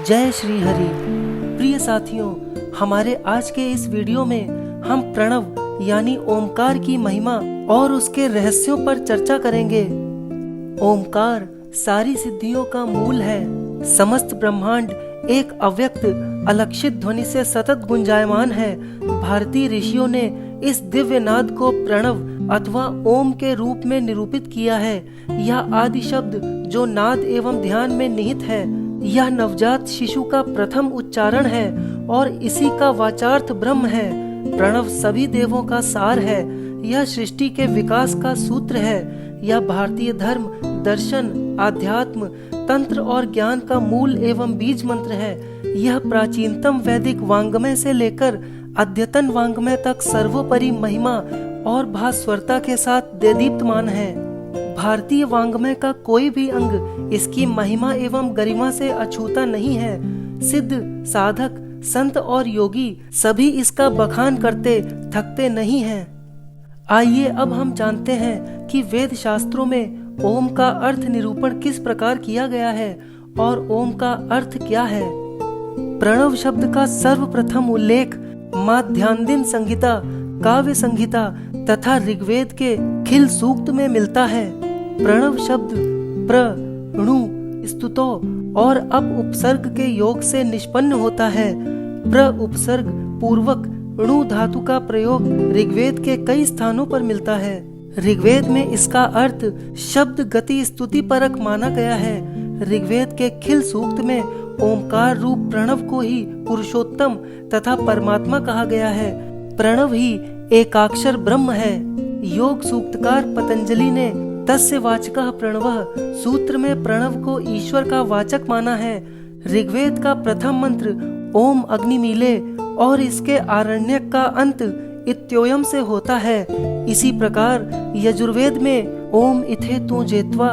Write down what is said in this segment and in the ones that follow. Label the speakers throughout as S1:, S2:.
S1: जय श्री हरि। प्रिय साथियों, हमारे आज के इस वीडियो में हम प्रणव यानी ओमकार की महिमा और उसके रहस्यों पर चर्चा करेंगे। ओमकार सारी सिद्धियों का मूल है। समस्त ब्रह्मांड एक अव्यक्त अलक्षित ध्वनि से सतत गुंजायमान है। भारतीय ऋषियों ने इस दिव्य नाद को प्रणव अथवा ओम के रूप में निरूपित किया है। यह आदि शब्द जो नाद एवं ध्यान में निहित है, यह नवजात शिशु का प्रथम उच्चारण है और इसी का वाचार्थ ब्रह्म है। प्रणव सभी देवों का सार है। यह सृष्टि के विकास का सूत्र है। यह भारतीय धर्म, दर्शन, आध्यात्म, तंत्र और ज्ञान का मूल एवं बीज मंत्र है। यह प्राचीनतम वैदिक वांग्मय से लेकर अद्यतन वांग्मय तक सर्वोपरि महिमा और भास्वरता के साथ देदीप्यमान है। भारतीय वांग्मय का कोई भी अंग इसकी महिमा एवं गरिमा से अछूता नहीं है। सिद्ध, साधक, संत और योगी सभी इसका बखान करते थकते नहीं हैं। आइए अब हम जानते हैं कि वेद शास्त्रों में ओम का अर्थ निरूपण किस प्रकार किया गया है और ओम का अर्थ क्या है। प्रणव शब्द का सर्वप्रथम उल्लेख माध्यान्दिन संहिता, काव्य संहिता तथा ऋग्वेद के खिल सूक्त में मिलता है। प्रणव शब्द प्र, णु, स्तुतो और अप उपसर्ग के योग से निष्पन्न होता है। प्र उपसर्ग पूर्वक णु धातु का प्रयोग ऋग्वेद के कई स्थानों पर मिलता है। ऋग्वेद में इसका अर्थ शब्द गति स्तुति परक माना गया है। ऋग्वेद के खिल सूक्त में ओमकार रूप प्रणव को ही पुरुषोत्तम तथा परमात्मा कहा गया है। प्रणव ही एकाक्षर ब्रह्म है। योग सूक्तकार पतंजलि ने तस्य वाचकः प्रणवः सूत्र में प्रणव को ईश्वर का वाचक माना है। ऋग्वेद का प्रथम मंत्र ओम अग्निमीले और इसके आरण्यक का अंत इत्योयम से होता है। इसी प्रकार यजुर्वेद में ओम इथे तु जेत्वा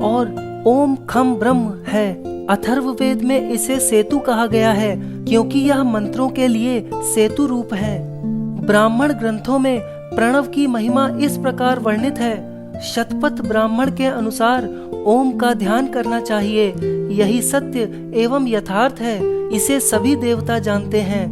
S1: और ओम खम ब्रह्म है। अथर्ववेद में इसे सेतु कहा गया है क्योंकि यह मंत्रों के लिए सेतु रूप है। ब्राह्मण ग्रंथों में प्रणव की महिमा इस प्रकार वर्णित है। शतपथ ब्राह्मण के अनुसार ओम का ध्यान करना चाहिए। यही सत्य एवं यथार्थ है। इसे सभी देवता जानते हैं।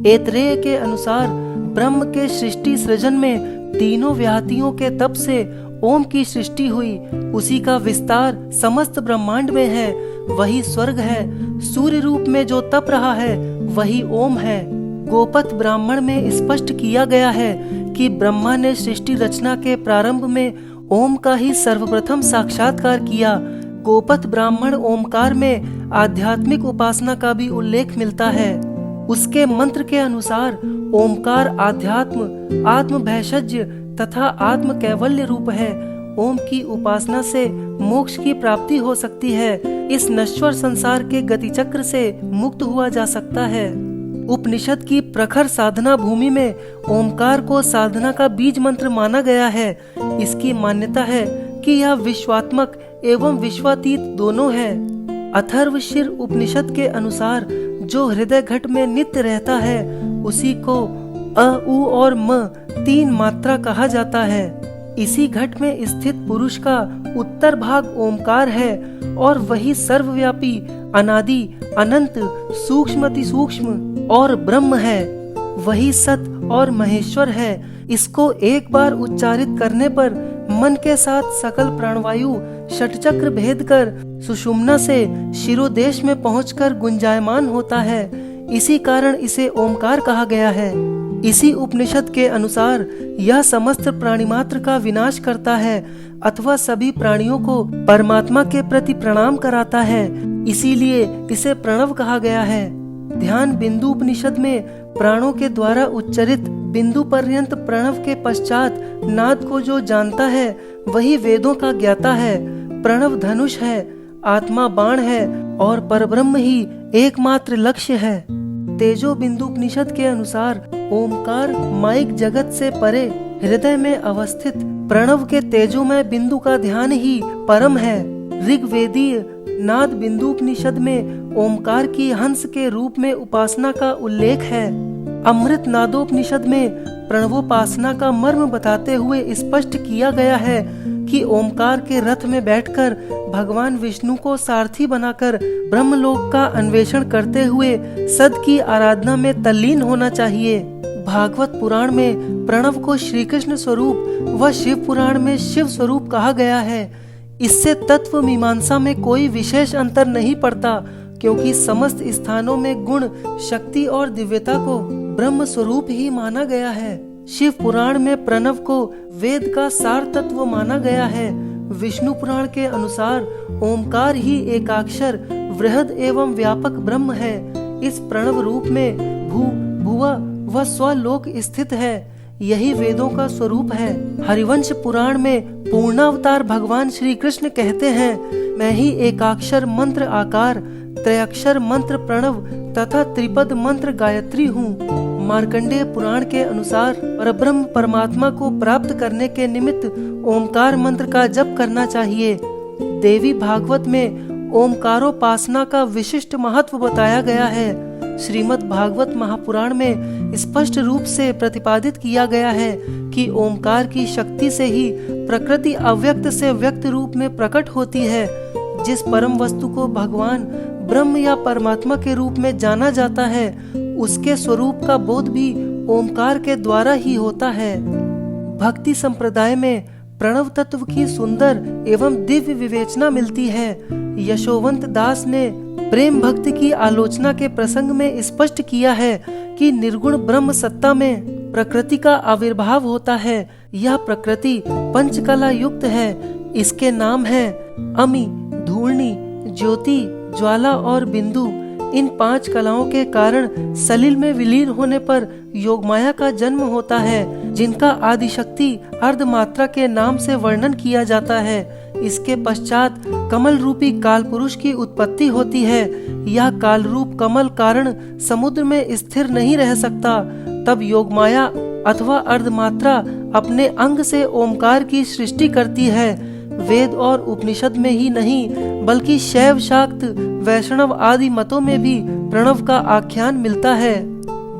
S1: ऐतरेय के अनुसार ब्रह्म के सृष्टि सृजन में तीनों व्याहतियों के तप से ओम की सृष्टि हुई। उसी का विस्तार समस्त ब्रह्मांड में है। वही स्वर्ग है। सूर्य रूप में जो तप रहा है वही ओम है। गोपथ ब्राह्मण में स्पष्ट किया गया है कि ब्रह्मा ने सृष्टि रचना के प्रारंभ में ओम का ही सर्वप्रथम साक्षात्कार किया। गोपथ ब्राह्मण ओमकार में आध्यात्मिक उपासना का भी उल्लेख मिलता है। उसके मंत्र के अनुसार ओमकार आध्यात्म, आत्म भैषज्य तथा आत्म कैवल्य रूप है। ओम की उपासना से मोक्ष की प्राप्ति हो सकती है। इस नश्वर संसार के गतिचक्र से मुक्त हुआ जा सकता है। उपनिषद की प्रखर साधना भूमि में ओमकार को साधना का बीज मंत्र माना गया है। इसकी मान्यता है कि यह विश्वात्मक एवं विश्वातीत दोनों है। अथर्वशीर उपनिषद के अनुसार जो हृदय घट में नित्य रहता है उसी को अ, उ और म तीन मात्रा कहा जाता है। इसी घट में स्थित पुरुष का उत्तर भाग ओमकार है और वही सर्वव्यापी, अनादि, अनंत, सूक्ष्मति सूक्ष्म और ब्रह्म है। वही सत और महेश्वर है। इसको एक बार उच्चारित करने पर मन के साथ सकल प्राणवायु षटचक्र भेद कर सुषुम्ना से शिरोदेश में पहुंचकर गुंजायमान होता है। इसी कारण इसे ओमकार कहा गया है। इसी उपनिषद के अनुसार यह समस्त प्राणिमात्र का विनाश करता है अथवा सभी प्राणियों को परमात्मा के प्रति प्रणाम कराता है। इसीलिए इसे प्रणव कहा गया है। ध्यान बिंदु उपनिषद में प्राणों के द्वारा उच्चरित बिंदु पर्यंत प्रणव के पश्चात नाद को जो जानता है वही वेदों का ज्ञाता है। प्रणव धनुष है, आत्मा बाण है और परब्रह्म ही एकमात्र लक्ष्य है। तेजो बिंदु उपनिषद के अनुसार ओमकार माइक जगत से परे हृदय में अवस्थित प्रणव के तेजोमय बिंदु का ध्यान ही परम है। ऋग्वेदीय नाद बिंदु उपनिषद में ओमकार की हंस के रूप में उपासना का उल्लेख है। अमृत नादोपनिषद में प्रणवोपासना का मर्म बताते हुए स्पष्ट किया गया है कि ओमकार के रथ में बैठकर भगवान विष्णु को सारथी बनाकर ब्रह्मलोक का अन्वेषण करते हुए सद की आराधना में तल्लीन होना चाहिए। भागवत पुराण में प्रणव को श्री कृष्ण स्वरूप व शिव पुराण में शिव स्वरूप कहा गया है। इससे तत्व मीमांसा में कोई विशेष अंतर नहीं पड़ता, क्योंकि समस्त स्थानों में गुण, शक्ति और दिव्यता को ब्रह्म स्वरूप ही माना गया है। शिव पुराण में प्रणव को वेद का सार तत्व माना गया है। विष्णु पुराण के अनुसार ओमकार ही एकाक्षर वृहद एवं व्यापक ब्रह्म है। इस प्रणव रूप में भू, भुवा व स्वलोक स्थित है। यही वेदों का स्वरूप है। हरिवंश पुराण में पूर्णावतार भगवान श्री कृष्ण कहते हैं, मैं ही एकाक्षर मंत्र आकार, त्रयाक्षर मंत्र प्रणव तथा त्रिपद मंत्र गायत्री हूँ। मार्कंडेय पुराण के अनुसार परब्रह्म परमात्मा को प्राप्त करने के निमित्त ओमकार मंत्र का जप करना चाहिए। देवी भागवत में ओमकारोपासना का विशिष्ट महत्व बताया गया है। श्रीमद् भागवत महापुराण में स्पष्ट रूप से प्रतिपादित किया गया है कि ओमकार की शक्ति से ही प्रकृति अव्यक्त से व्यक्त रूप में प्रकट होती है। जिस परम वस्तु को भगवान ब्रह्म या परमात्मा के रूप में जाना जाता है, उसके स्वरूप का बोध भी ओमकार के द्वारा ही होता है। भक्ति संप्रदाय में प्रणव तत्व की सुंदर एवं दिव्य विवेचना मिलती है। यशोवंत दास ने प्रेम भक्ति की आलोचना के प्रसंग में स्पष्ट किया है कि निर्गुण ब्रह्म सत्ता में प्रकृति का आविर्भाव होता है। यह प्रकृति पंचकला युक्त है। इसके नाम है अमि, धूर्णी, ज्योति, ज्वाला और बिंदु। इन 5 कलाओं के कारण सलिल में विलीन होने पर योगमाया का जन्म होता है, जिनका आदिशक्ति अर्धमात्रा के नाम से वर्णन किया जाता है। इसके पश्चात कमल रूपी काल पुरुष की उत्पत्ति होती है। यह काल रूप कमल कारण समुद्र में स्थिर नहीं रह सकता। तब योगमाया अथवा अर्धमात्रा अपने अंग से ओमकार की सृष्टि करती है। वेद और उपनिषद में ही नहीं, बल्कि शैव, शाक्त, वैष्णव आदि मतों में भी प्रणव का आख्यान मिलता है।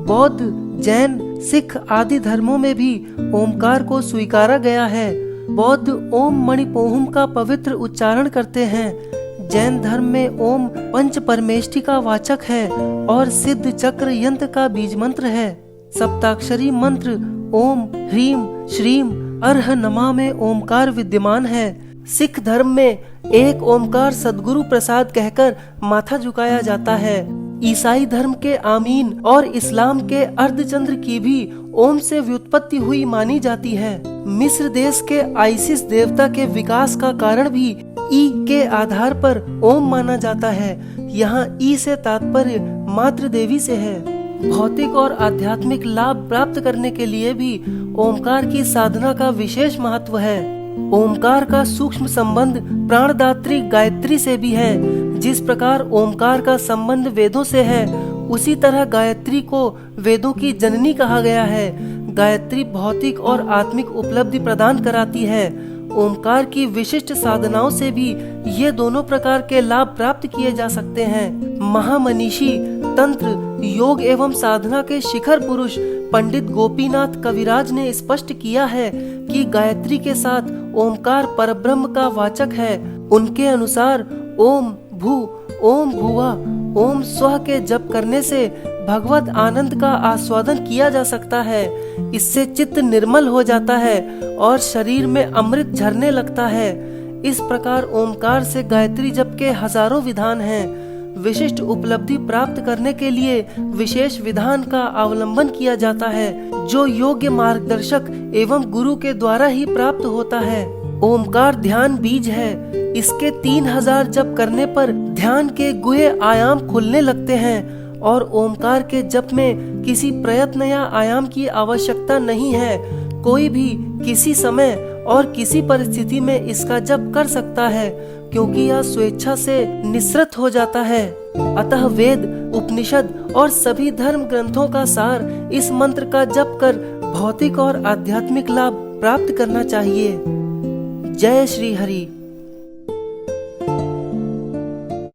S1: बौद्ध, जैन, सिख आदि धर्मों में भी ओमकार को स्वीकारा गया है। बौद्ध ओम मणिपोहुम का पवित्र उच्चारण करते हैं। जैन धर्म में ओम पंच परमेष्टि का वाचक है और सिद्ध चक्र यंत्र का बीज मंत्र है। सप्ताक्षरी मंत्र ओम, ह्रीम, श्रीम, अर्ह नमा में ओमकार विद्यमान है। सिख धर्म में एक ओमकार सद्गुरु प्रसाद कहकर माथा झुकाया जाता है। ईसाई धर्म के आमीन और इस्लाम के अर्धचंद्र की भी ओम से व्युत्पत्ति हुई मानी जाती है। मिस्र देश के आइसिस देवता के विकास का कारण भी ई के आधार पर ओम माना जाता है। यहाँ ई से तात्पर्य मातृ देवी से है। भौतिक और आध्यात्मिक लाभ प्राप्त करने के लिए भी ओमकार की साधना का विशेष महत्व है। ओमकार का सूक्ष्म संबंध प्राणदात्री गायत्री से भी है। जिस प्रकार ओमकार का संबंध वेदों से है, उसी तरह गायत्री को वेदों की जननी कहा गया है। गायत्री भौतिक और आत्मिक उपलब्धि प्रदान कराती है। ओमकार की विशिष्ट साधनाओं से भी ये दोनों प्रकार के लाभ प्राप्त किए जा सकते हैं। महामनीषी, तंत्र, योग एवं साधना के शिखर पुरुष पंडित गोपीनाथ कविराज ने स्पष्ट किया है कि गायत्री के साथ ओमकार परब्रह्म का वाचक है। उनके अनुसार ओम भू, ओम भुवा, ओम स्वः के जप करने से भगवत आनंद का आस्वादन किया जा सकता है। इससे चित्त निर्मल हो जाता है और शरीर में अमृत झरने लगता है। इस प्रकार ओमकार से गायत्री जप के हजारों विधान हैं। विशिष्ट उपलब्धि प्राप्त करने के लिए विशेष विधान का अवलंबन किया जाता है, जो योग्य मार्गदर्शक एवं गुरु के द्वारा ही प्राप्त होता है। ओमकार ध्यान बीज है। इसके 3000 जप करने पर ध्यान के गुहे आयाम खुलने लगते हैं और ओमकार के जप में किसी प्रयत्न या आयाम की आवश्यकता नहीं है। कोई भी किसी समय और किसी परिस्थिति में इसका जप कर सकता है, क्योंकि यह स्वेच्छा से निसृत हो जाता है। अतः वेद, उपनिषद और सभी धर्म ग्रंथों का सार इस मंत्र का जप कर भौतिक और आध्यात्मिक लाभ प्राप्त करना चाहिए। जय श्री हरि।